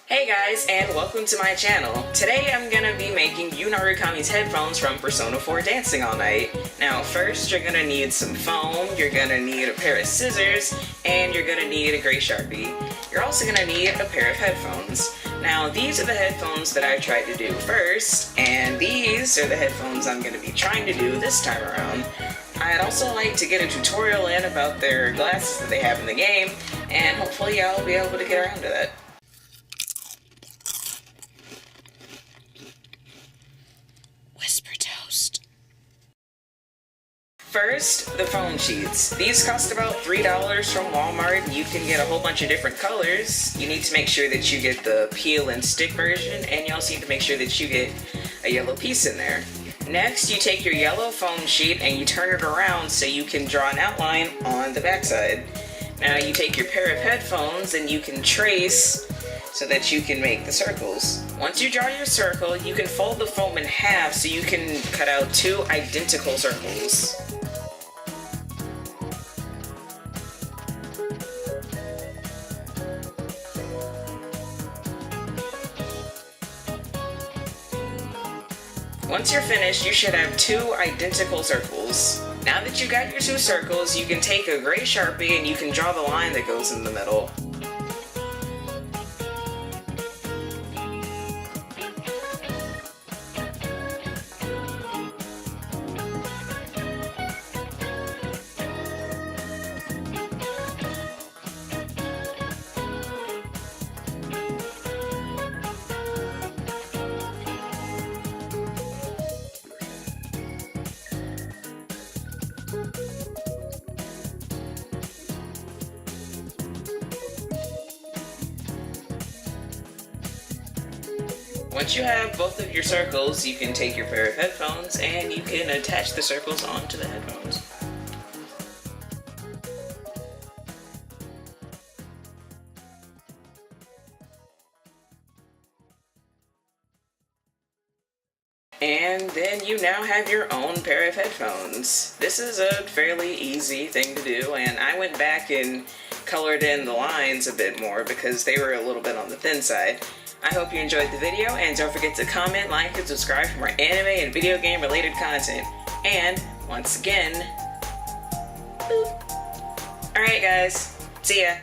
Hey guys, and welcome to my channel. Today I'm gonna be making Narukami's headphones from Persona 4 Dancing All Night. Now first you're gonna need some foam, you're gonna need a pair of scissors, and you're gonna need a gray Sharpie. You're also gonna need a pair of headphones. Now these are the headphones that I tried to do first, and these are the headphones I'm gonna be trying to do this time around. I'd also like to get a tutorial in about their glasses that they have in the game, and hopefully I'll be able to get around to that. Whisper toast. First, the foam sheets. These cost about $3 from Walmart. You can get a whole bunch of different colors. You need to make sure that you get the peel and stick version, and you also need to make sure that you get a yellow piece in there. Next, you take your yellow foam sheet and you turn it around so you can draw an outline on the backside. Now you take your pair of headphones and you can trace so that you can make the circles. Once you draw your circle, you can fold the foam in half so you can cut out two identical circles. Once you're finished, you should have two identical circles. Now that you got your two circles, you can take a gray Sharpie and you can draw the line that goes in the middle. Once you have both of your circles, you can take your pair of headphones and you can attach the circles onto the headphones. And then you now have your own pair of headphones. This is a fairly easy thing to do, and I went back and colored in the lines a bit more because they were a little bit on the thin side. I hope you enjoyed the video, and don't forget to comment, like, and subscribe for more anime and video game related content. And, once again, boop. Alright guys, see ya!